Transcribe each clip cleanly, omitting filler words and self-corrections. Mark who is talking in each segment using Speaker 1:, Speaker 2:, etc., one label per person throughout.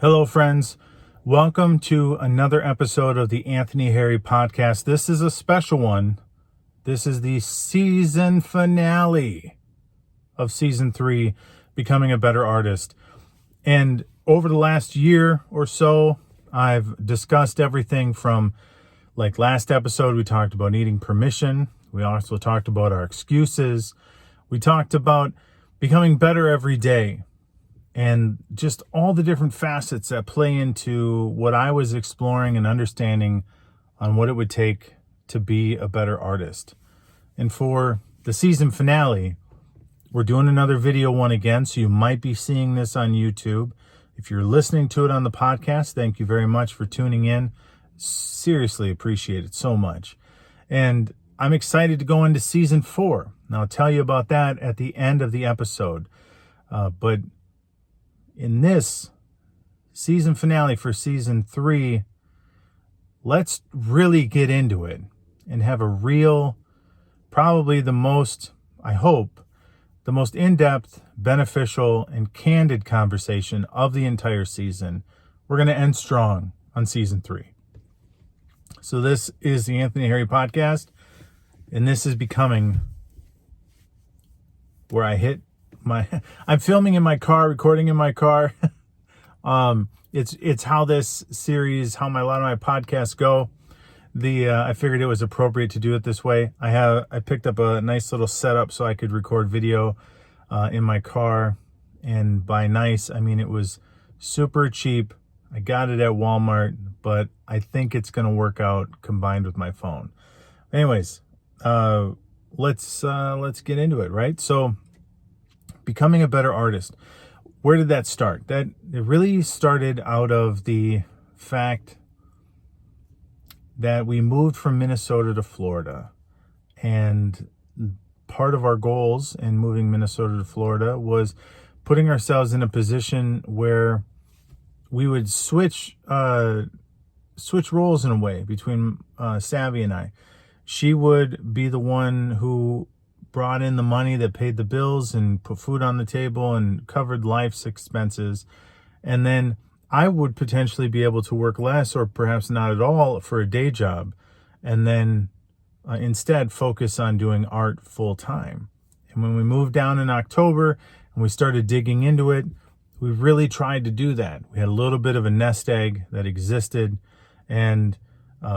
Speaker 1: Hello, friends. Welcome to another episode of the Anthony Harry Podcast. This is a special one. This is the season finale of season 3, Becoming a Better Artist. And over the last year or so, I've discussed everything from, like last episode, we talked about needing permission. We also talked about our excuses. We talked about becoming better every day. And just all the different facets that play into what I was exploring and understanding on what it would take to be a better artist. And for the season finale, we're doing another video one again, so you might be seeing this on YouTube. If you're listening to it on the podcast, thank you very much for tuning in. Seriously appreciate it so much. And I'm excited to go into season 4. And I'll tell you about that at the end of the episode. But in this season finale for season 3, let's really get into it and have a real, probably the most, I hope, the most in-depth, beneficial, and candid conversation of the entire season. We're going to end strong on season 3. So this is the Anthony Harry Podcast, and this is becoming where I hit I'm filming in my car, recording in my car. It's how this series, a lot of my podcasts go. I figured it was appropriate to do it this way. I picked up a nice little setup so I could record video in my car. And by nice, I mean it was super cheap. I got it at Walmart, but I think it's going to work out combined with my phone. Anyways, let's get into it, right? So, becoming a better artist. Where did that start? It really started out of the fact that we moved from Minnesota to Florida. And part of our goals in moving Minnesota to Florida was putting ourselves in a position where we would switch roles in a way between Savvy and I. She would be the one who brought in the money that paid the bills and put food on the table and covered life's expenses. And then I would potentially be able to work less or perhaps not at all for a day job. And then instead focus on doing art full time. And when we moved down in October and we started digging into it, we really tried to do that. We had a little bit of a nest egg that existed. And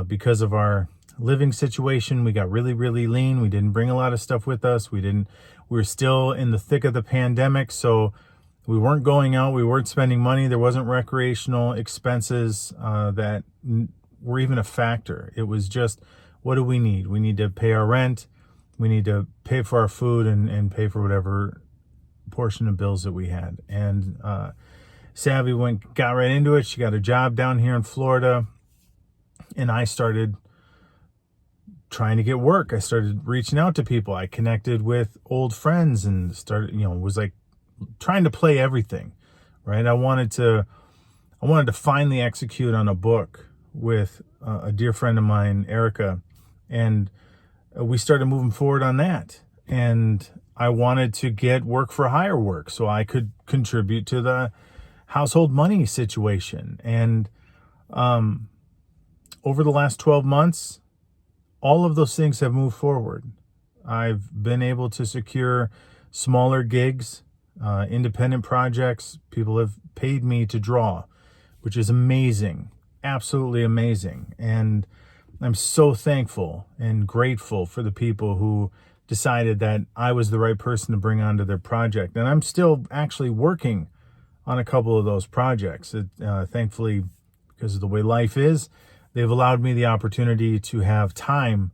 Speaker 1: because of our living situation, we got really, really lean. We didn't bring a lot of stuff with us. We were still in the thick of the pandemic, so we weren't going out. We weren't spending money. There wasn't recreational expenses that were even a factor. It was just, what do we need? We need to pay our rent. We need to pay for our food and pay for whatever portion of bills that we had. And Savvy got right into it. She got a job down here in Florida, and I started trying to get work. I started reaching out to people. I connected with old friends and started, was like trying to play everything, right? I wanted to finally execute on a book with a dear friend of mine, Erica, and we started moving forward on that. And I wanted to get work for hire work so I could contribute to the household money situation. And over the last 12 months, all of those things have moved forward. I've been able to secure smaller gigs, independent projects. People have paid me to draw, which is amazing, absolutely amazing. And I'm so thankful and grateful for the people who decided that I was the right person to bring onto their project. And I'm still actually working on a couple of those projects. Thankfully, because of the way life is, they've allowed me the opportunity to have time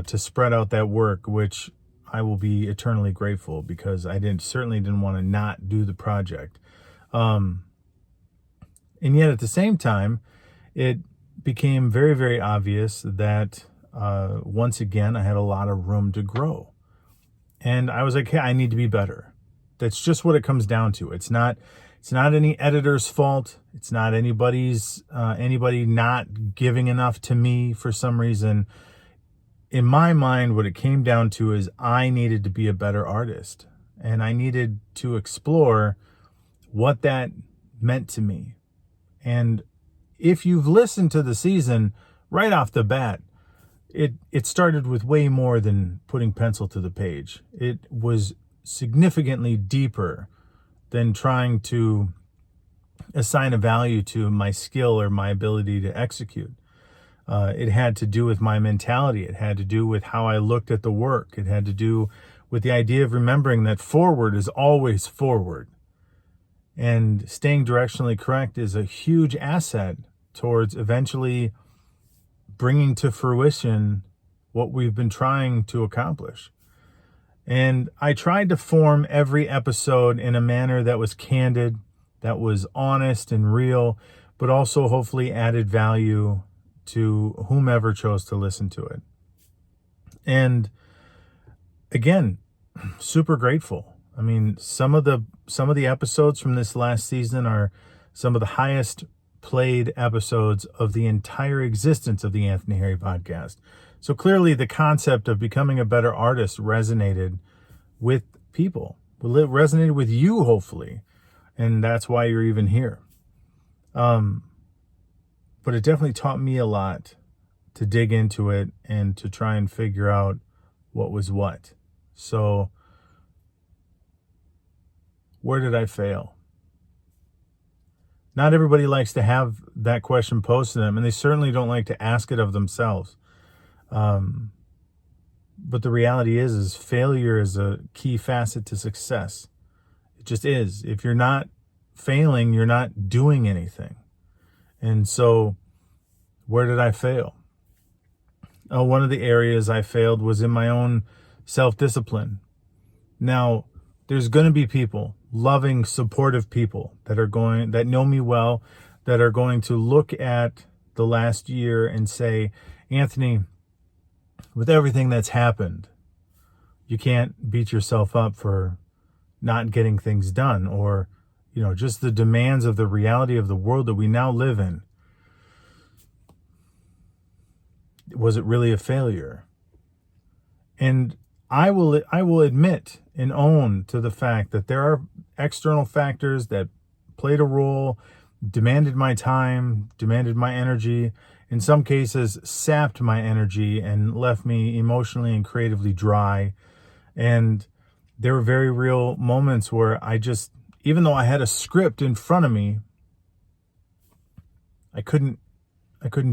Speaker 1: to spread out that work, which I will be eternally grateful, because I certainly didn't want to not do the project. And yet at the same time, it became very, very obvious that once again, I had a lot of room to grow. And I was like, hey, I need to be better. That's just what it comes down to. It's not any editor's fault. It's not anybody not giving enough to me for some reason. In my mind, what it came down to is I needed to be a better artist, and I needed to explore what that meant to me. And if you've listened to the season right off the bat, it started with way more than putting pencil to the page. It was significantly deeper than trying to assign a value to my skill or my ability to execute. It had to do with my mentality. It had to do with how I looked at the work. It had to do with the idea of remembering that forward is always forward. And staying directionally correct is a huge asset towards eventually bringing to fruition what we've been trying to accomplish. And I tried to form every episode in a manner that was candid, that was honest and real, but also hopefully added value to whomever chose to listen to it. And again, super grateful. I mean, some of the episodes from this last season are some of the highest played episodes of the entire existence of the Anthony Harry podcast. So clearly the concept of becoming a better artist resonated with people. It resonated with you, hopefully. And that's why you're even here. But it definitely taught me a lot to dig into it and to try and figure out what was what. So where did I fail? Not everybody likes to have that question posed to them, and they certainly don't like to ask it of themselves. But the reality is failure is a key facet to success. It just is. If you're not failing, you're not doing anything. And so where did I fail? One of the areas I failed was in my own self-discipline. Now, there's going to be people, loving, supportive people that know me well, that are going to look at the last year and say, Anthony, with everything that's happened, you can't beat yourself up for not getting things done, or, just the demands of the reality of the world that we now live in. Was it really a failure? And I will admit and own to the fact that there are external factors that played a role, demanded my time, demanded my energy, in some cases sapped my energy and left me emotionally and creatively dry. And there were very real moments where even though I had a script in front of me, I couldn't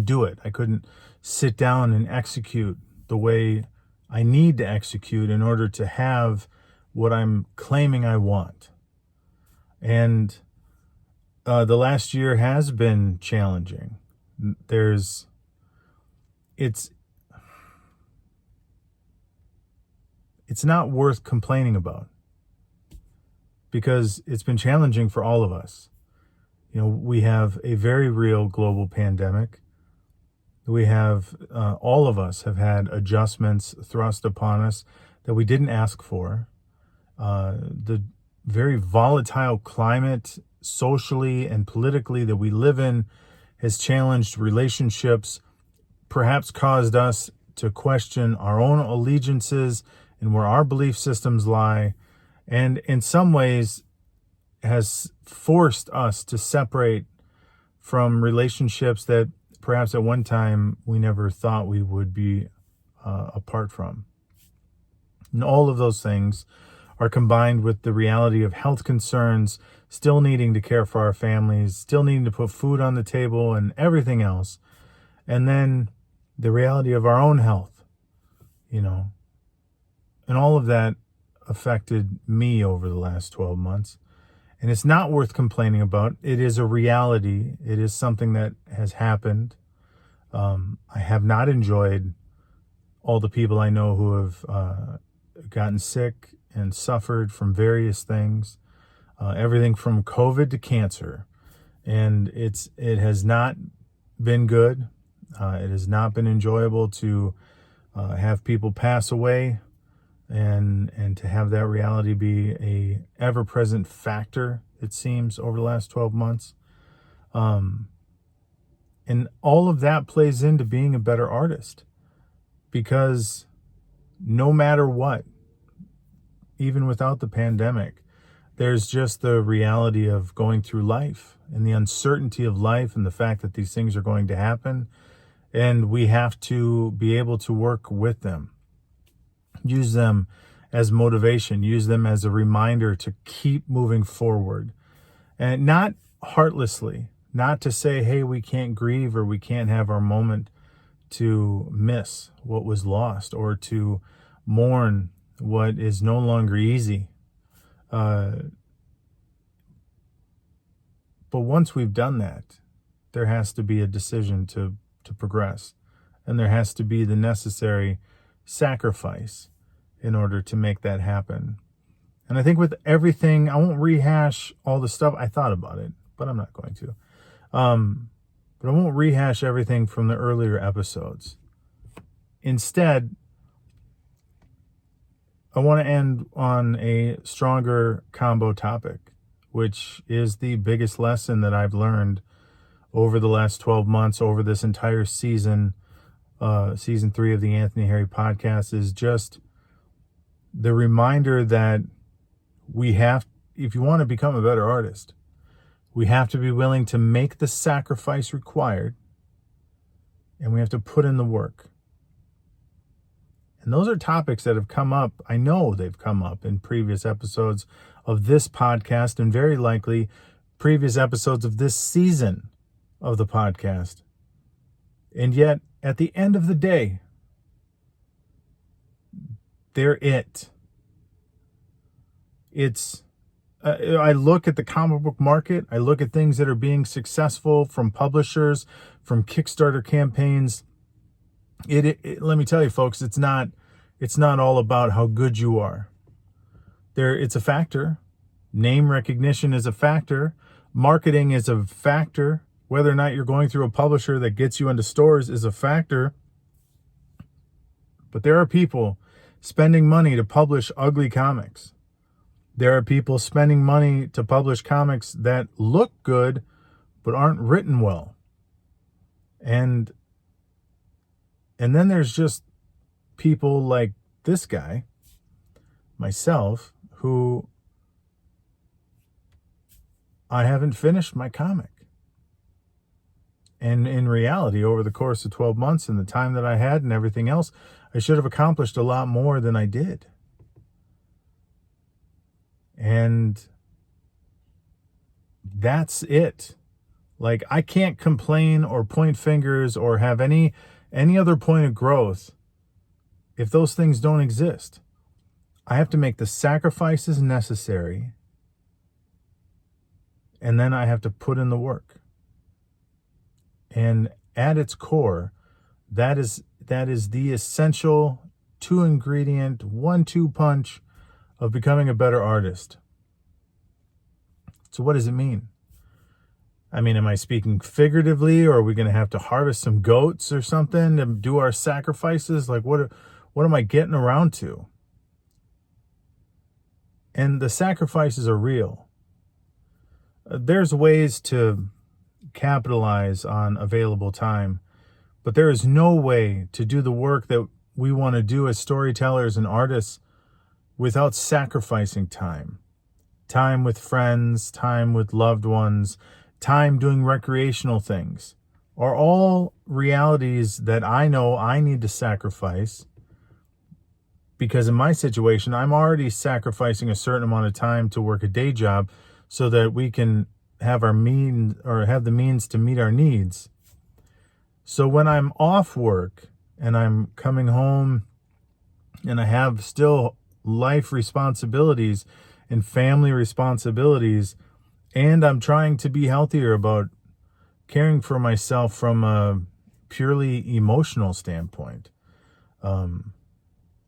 Speaker 1: do it. I couldn't sit down and execute the way I need to execute in order to have what I'm claiming I want. And the last year has been challenging. It's not worth complaining about, because it's been challenging for all of us. We have a very real global pandemic. We have, all of us have had adjustments thrust upon us that we didn't ask for. The very volatile climate, socially and politically, that we live in has challenged relationships, perhaps caused us to question our own allegiances and where our belief systems lie, and in some ways has forced us to separate from relationships that perhaps at one time we never thought we would be apart from. And all of those things are combined with the reality of health concerns, still needing to care for our families, still needing to put food on the table and everything else. And then the reality of our own health, and all of that affected me over the last 12 months. And it's not worth complaining about. It is a reality. It is something that has happened. I have not enjoyed all the people I know who have gotten sick and suffered from various things, everything from COVID to cancer. And it has not been good. It has not been enjoyable to have people pass away and to have that reality be a ever-present factor, it seems, over the last 12 months. And all of that plays into being a better artist, because no matter what, even without the pandemic, There's just the reality of going through life and the uncertainty of life and the fact that these things are going to happen. And we have to be able to work with them, use them as motivation, use them as a reminder to keep moving forward, and not heartlessly, not to say, hey, we can't grieve or we can't have our moment to miss what was lost or to mourn what is no longer easy. But once we've done that, there has to be a decision to progress, and there has to be the necessary sacrifice in order to make that happen. And I think with everything, I won't rehash all the stuff. I thought about it, but I'm not going to. But I won't rehash everything from the earlier episodes. Instead, I want to end on a stronger combo topic, which is the biggest lesson that I've learned over the last 12 months, over this entire season, season 3 of the Anthony Harry podcast, is just the reminder that we have, if you want to become a better artist, we have to be willing to make the sacrifice required, and we have to put in the work. And those are topics that have come up. I know they've come up in previous episodes of this podcast, and very likely previous episodes of this season of the podcast. And yet, at the end of the day, they're it. I look at the comic book market. I look at things that are being successful from publishers, from Kickstarter campaigns. Let me tell you, folks, it's not all about how good you are. It's a factor. Name recognition is a factor. Marketing is a factor. Whether or not you're going through a publisher that gets you into stores is a factor. But there are people spending money to publish ugly comics. There are people spending money to publish comics that look good but aren't written well. And then there's just people like this guy, myself, who I haven't finished my comic. And in reality, over the course of 12 months and the time that I had and everything else, I should have accomplished a lot more than I did. And that's it. Like, I can't complain or point fingers or have any other point of growth if those things don't exist. I have to make the sacrifices necessary, and then I have to put in the work. And at its core, that is the essential 2-ingredient 1-2 punch of becoming a better artist. So what does it mean? I mean, am I speaking figuratively, or are we going to have to harvest some goats or something to do our sacrifices? Like, what am I getting around to? And the sacrifices are real. There's ways to capitalize on available time, but there is no way to do the work that we want to do as storytellers and artists without sacrificing time. Time with friends, time with loved ones, time doing recreational things are all realities that I know I need to sacrifice, because in my situation, I'm already sacrificing a certain amount of time to work a day job so that we can have the means to meet our needs. So when I'm off work and I'm coming home and I have still life responsibilities and family responsibilities, and I'm trying to be healthier about caring for myself from a purely emotional standpoint,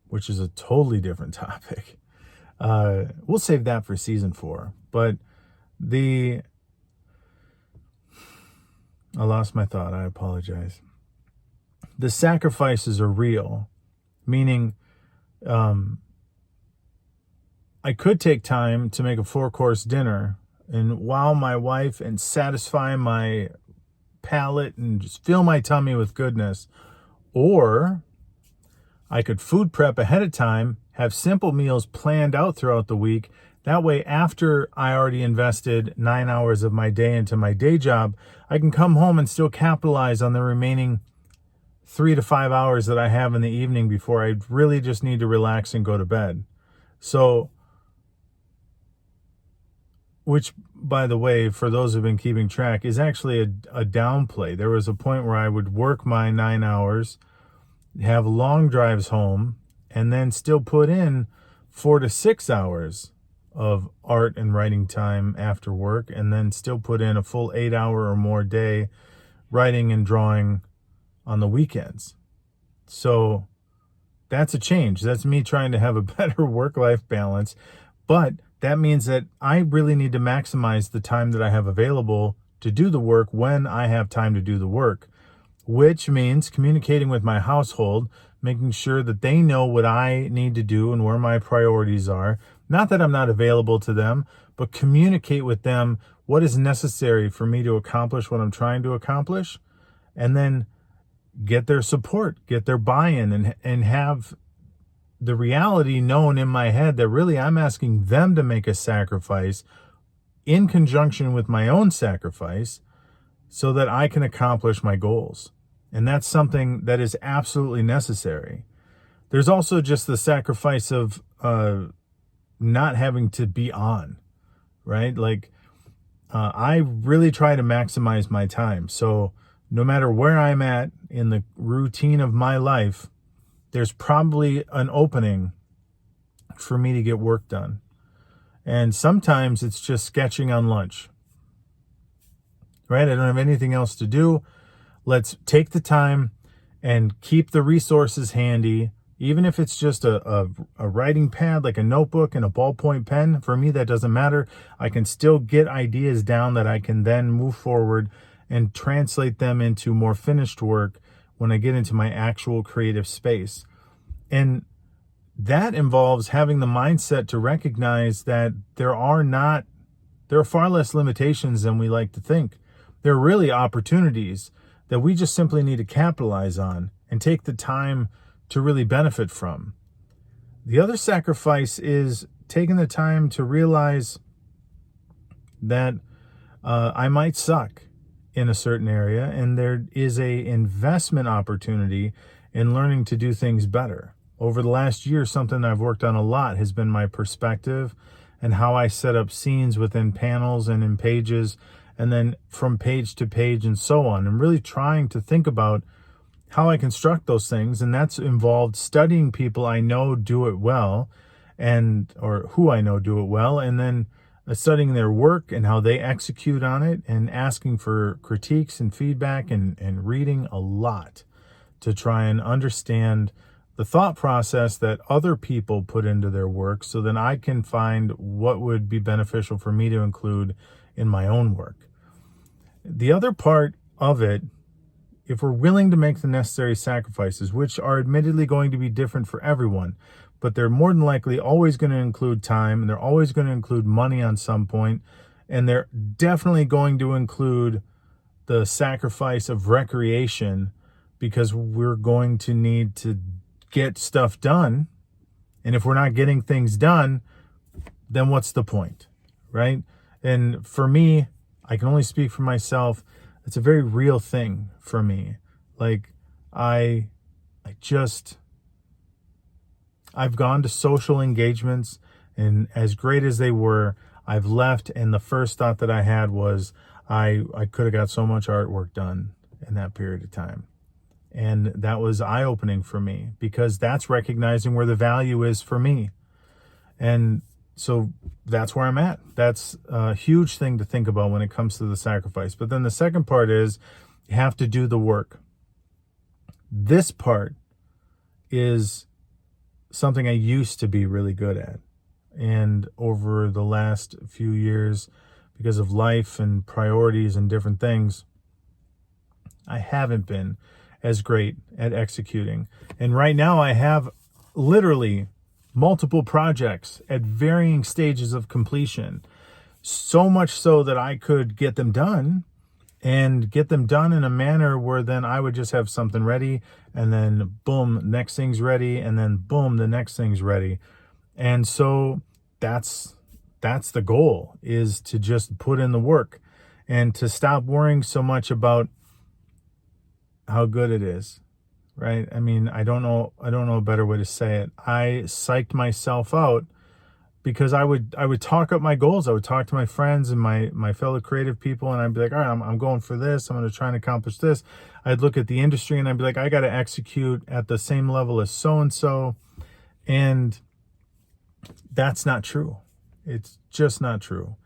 Speaker 1: which is a totally different topic. We'll save that for season 4. But I lost my thought. I apologize. The sacrifices are real, meaning I could take time to make a 4-course dinner and wow my wife and satisfy my palate and just fill my tummy with goodness. Or I could food prep ahead of time, have simple meals planned out throughout the week, That way, after I already invested 9 hours of my day into my day job, I can come home and still capitalize on the remaining 3 to 5 hours that I have in the evening before I really just need to relax and go to bed. So, which, by the way, for those who've been keeping track, is actually a downplay. There was a point where I would work my 9 hours, have long drives home, and then still put in 4 to 6 hours of art and writing time after work, and then still put in a full 8-hour or more day writing and drawing on the weekends. So that's a change. That's me trying to have a better work-life balance. But that means that I really need to maximize the time that I have available to do the work when I have time to do the work, which means communicating with my household, making sure that they know what I need to do and where my priorities are. Not that I'm not available to them, but communicate with them what is necessary for me to accomplish what I'm trying to accomplish, and then get their support, get their buy-in, and have the reality known in my head that really I'm asking them to make a sacrifice in conjunction with my own sacrifice so that I can accomplish my goals. And that's something that is absolutely necessary. There's also just the sacrifice of not having to be on, right? Like, I really try to maximize my time. So no matter where I'm at in the routine of my life, there's probably an opening for me to get work done. And sometimes it's just sketching on lunch, right? I don't have anything else to do. Let's take the time and keep the resources handy. Even if it's just a writing pad, like a notebook and a ballpoint pen, for me, that doesn't matter. I can still get ideas down that I can then move forward and translate them into more finished work when I get into my actual creative space. And that involves having the mindset to recognize that there are far less limitations than we like to think. There are really opportunities that we just simply need to capitalize on and take the time to really benefit from. The other sacrifice is taking the time to realize that I might suck in a certain area, and there is a investment opportunity in learning to do things better. Over the last year, something I've worked on a lot has been my perspective and how I set up scenes within panels and in pages, and then from page to page and so on, and really trying to think about how I construct those things. And that's involved studying people I know do it well, or who I know do it well, and then studying their work and how they execute on it, and asking for critiques and feedback, and reading a lot to try and understand the thought process that other people put into their work, so then I can find what would be beneficial for me to include in my own work. The other part of it, if we're willing to make the necessary sacrifices, which are admittedly going to be different for everyone, but they're more than likely always going to include time, and they're always going to include money on some point, and they're definitely going to include the sacrifice of recreation, because we're going to need to get stuff done. And if we're not getting things done, then what's the point, right? And for me, I can only speak for myself. It's a very real thing for me. Like, I've gone to social engagements, and as great as they were, I've left, and the first thought that I had was I could have got so much artwork done in that period of time. And that was eye-opening for me, because that's recognizing where the value is for me. And so that's where I'm at. That's a huge thing to think about when it comes to the sacrifice. But then the second part is you have to do the work. This part is something I used to be really good at. And over the last few years, because of life and priorities and different things, I haven't been as great at executing. And right now I have literally multiple projects at varying stages of completion. So much so that I could get them done, and get them done in a manner where then I would just have something ready, and then boom, next thing's ready, and then boom, the next thing's ready. And so that's that's the goal, is to just put in the work and to stop worrying so much about how good it is, right? I mean, I don't know a better way to say it. I psyched myself out because I would talk up my goals. I would talk to my friends and my fellow creative people, and I'd be like, all right, I'm going for this. I'm going to try and accomplish this. I'd look at the industry and I'd be like, I got to execute at the same level as so-and-so. And that's not true. It's just not true,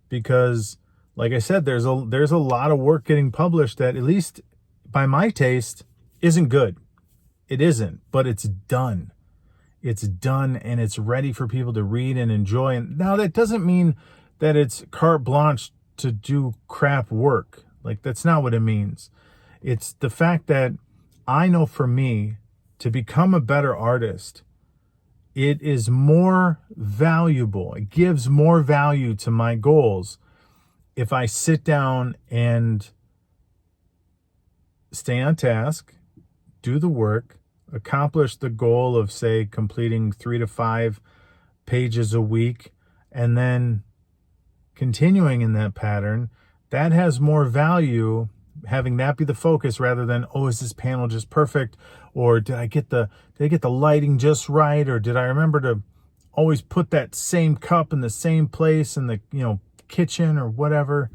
Speaker 1: because like I said, there's a lot of work getting published that, at least by my taste, isn't good. It isn't, but it's done. It's done and it's ready for people to read and enjoy. And now that doesn't mean that it's carte blanche to do crap work. Like, that's not what it means. It's the fact that I know, for me, to become a better artist, it is more valuable. It gives more value to my goals if I sit down and stay on task, do the work, accomplish the goal of, say, completing 3 to 5 pages a week, and then continuing in that pattern. That has more value, having that be the focus, rather than, oh, is this panel just perfect? Or did I get the lighting just right? Or did I remember to always put that same cup in the same place in the, kitchen or whatever?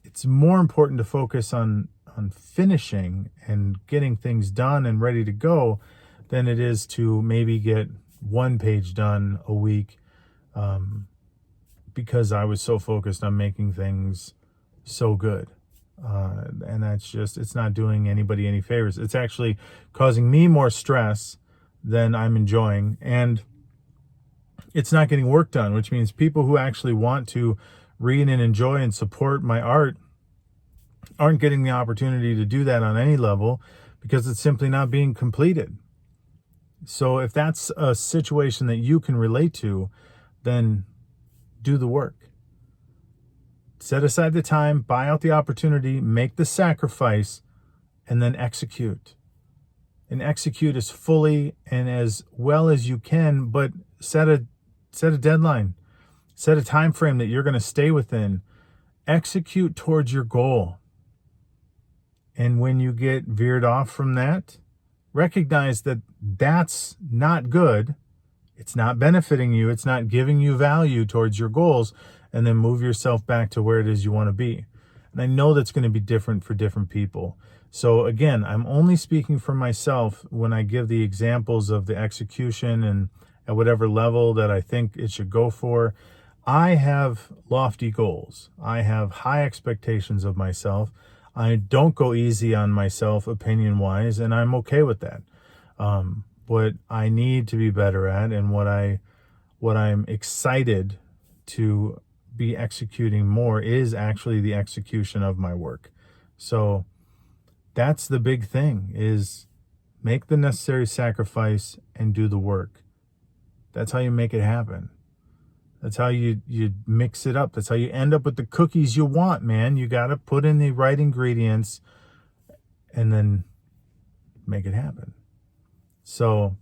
Speaker 1: It's more important to focus on finishing and getting things done and ready to go than it is to maybe get 1 page done a week, because I was so focused on making things so good. And that's just, it's not doing anybody any favors. It's actually causing me more stress than I'm enjoying, and it's not getting work done, which means people who actually want to read and enjoy and support my art aren't getting the opportunity to do that on any level, because it's simply not being completed. So if that's a situation that you can relate to, then do the work. Set aside the time, buy out the opportunity, make the sacrifice, and then execute. And execute as fully and as well as you can, but set a deadline. Set a time frame that you're going to stay within. Execute towards your goal. And when you get veered off from that, recognize that that's not good. It's not benefiting you. It's not giving you value towards your goals. And then move yourself back to where it is you want to be. And I know that's going to be different for different people. So again, I'm only speaking for myself when I give the examples of the execution and at whatever level that I think it should go for. I have lofty goals. I have high expectations of myself. I don't go easy on myself opinion-wise, and I'm okay with that. What I need to be better at, and what I'm excited to be executing more, is actually the execution of my work. So that's the big thing, is make the necessary sacrifice and do the work. That's how you make it happen. That's how you mix it up. That's how you end up with the cookies you want, man. You got to put in the right ingredients and then make it happen. So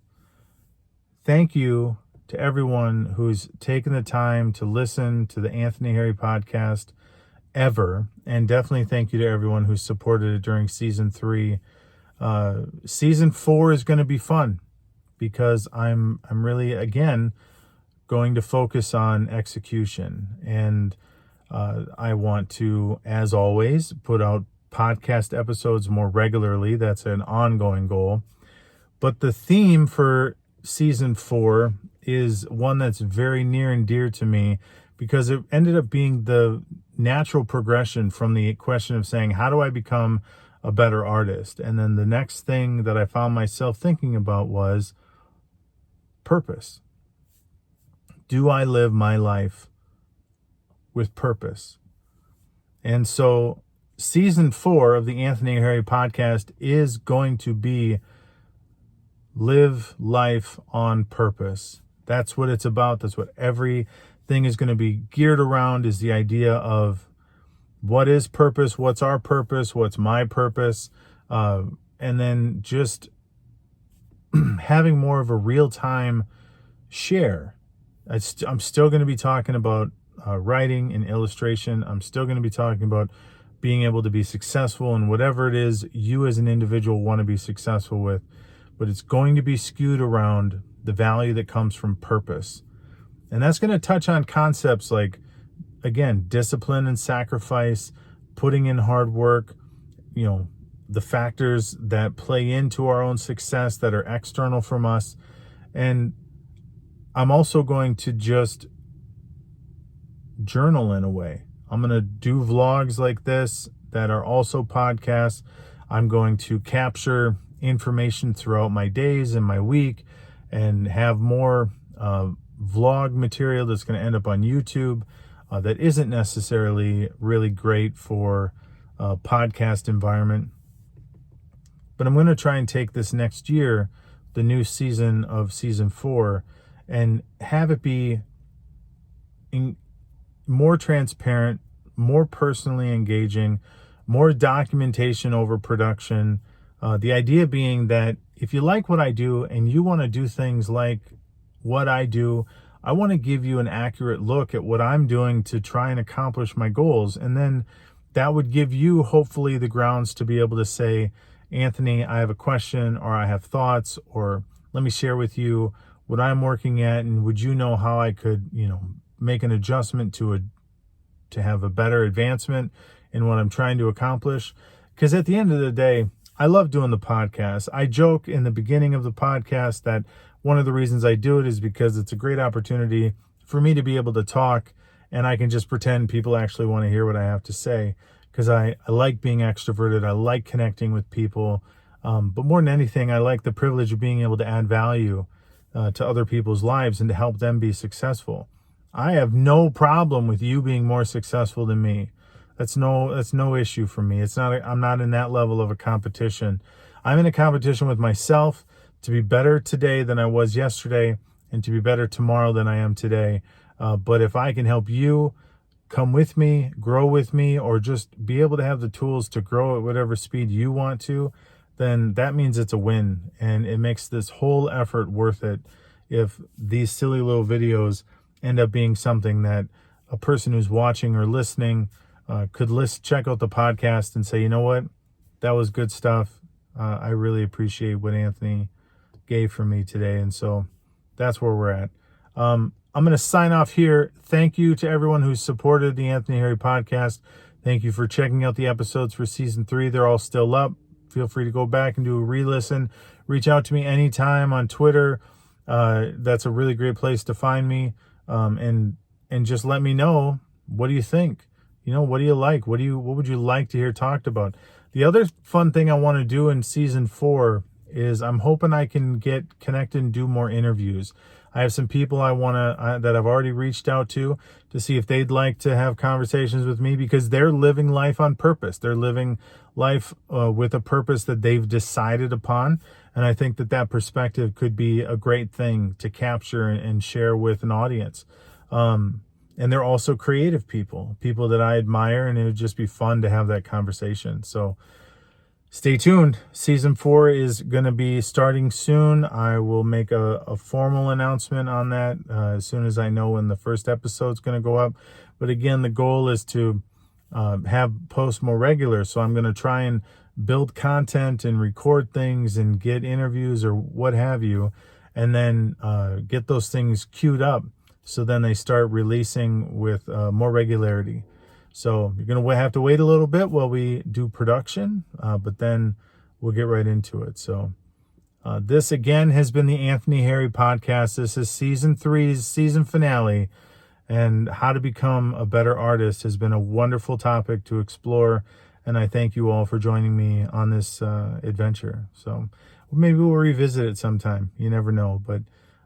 Speaker 1: thank you to everyone who's taken the time to listen to the Anthony Harry podcast ever. And definitely thank you to everyone who supported it during season 3. Season 4 is going to be fun, because I'm really, again, going to focus on execution. And I want to, as always, put out podcast episodes more regularly. That's an ongoing goal. But the theme for season 4 is one that's very near and dear to me, because it ended up being the natural progression from the question of saying, how do I become a better artist? And then the next thing that I found myself thinking about was purpose. Do I live my life with purpose? And so season 4 of the Anthony Harry podcast is going to be live life on purpose. That's what it's about. That's what everything is going to be geared around, is the idea of what is purpose, what's our purpose, what's my purpose, and then just having more of a real-time share I'm still going to be talking about writing and illustration. I'm still going to be talking about being able to be successful in whatever it is you as an individual want to be successful with. But it's going to be skewed around the value that comes from purpose. And that's going to touch on concepts like, again, discipline and sacrifice, putting in hard work, the factors that play into our own success that are external from us. And I'm also going to just journal in a way. I'm going to do vlogs like this that are also podcasts. I'm going to capture information throughout my days and my week and have more vlog material that's going to end up on YouTube that isn't necessarily really great for a podcast environment. But I'm going to try and take this next year, the new season of season 4, and have it be more transparent, more personally engaging, more documentation over production. The idea being that if you like what I do and you want to do things like what I do, I want to give you an accurate look at what I'm doing to try and accomplish my goals. And then that would give you hopefully the grounds to be able to say, Anthony, I have a question, or I have thoughts, or let me share with you what I'm working at, and would you know how I could, make an adjustment to have a better advancement in what I'm trying to accomplish. Because at the end of the day, I love doing the podcast. I joke in the beginning of the podcast that one of the reasons I do it is because it's a great opportunity for me to be able to talk, and I can just pretend people actually want to hear what I have to say, because I like being extroverted. I like connecting with people. But more than anything, I like the privilege of being able to add value to other people's lives and to help them be successful. I have no problem with you being more successful than me. That's no issue for me. I'm not in that level of a competition. I'm in a competition with myself to be better today than I was yesterday, and to be better tomorrow than I am today. But if I can help you come with me, grow with me, or just be able to have the tools to grow at whatever speed you want to, then that means it's a win. And it makes this whole effort worth it if these silly little videos end up being something that a person who's watching or listening could check out the podcast and say, you know what, that was good stuff. I really appreciate what Anthony gave for me today. And so that's where we're at. I'm going to sign off here. Thank you to everyone who's supported the Anthony Harry podcast. Thank you for checking out the episodes for season 3. They're all still up. Feel free to go back and do a re-listen. Reach out to me anytime on Twitter. That's a really great place to find me. And just let me know, what do you think? What do you like? What would you like to hear talked about? The other fun thing I want to do in season 4 is I'm hoping I can get connected and do more interviews. I have some people that I've already reached out to see if they'd like to have conversations with me, because they're living life on purpose. They're living life with a purpose that they've decided upon. And I think that perspective could be a great thing to capture and share with an audience. And they're also creative people that I admire, and it would just be fun to have that conversation. So stay tuned. Season 4 is going to be starting soon. I will make a formal announcement on that as soon as I know when the first episode's going to go up. But again, the goal is to have posts more regular. So I'm going to try and build content and record things and get interviews or what have you, and then get those things queued up, so then they start releasing with more regularity. So you're going to have to wait a little bit while we do production, but then we'll get right into it. So this, again, has been the Anthony Harry podcast. This is season 3's season finale, and how to become a better artist has been a wonderful topic to explore. And I thank you all for joining me on this adventure. So maybe we'll revisit it sometime. You never know. But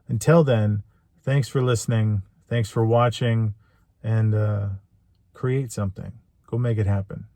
Speaker 1: until then, thanks for listening. Thanks for watching. And create something. Go make it happen.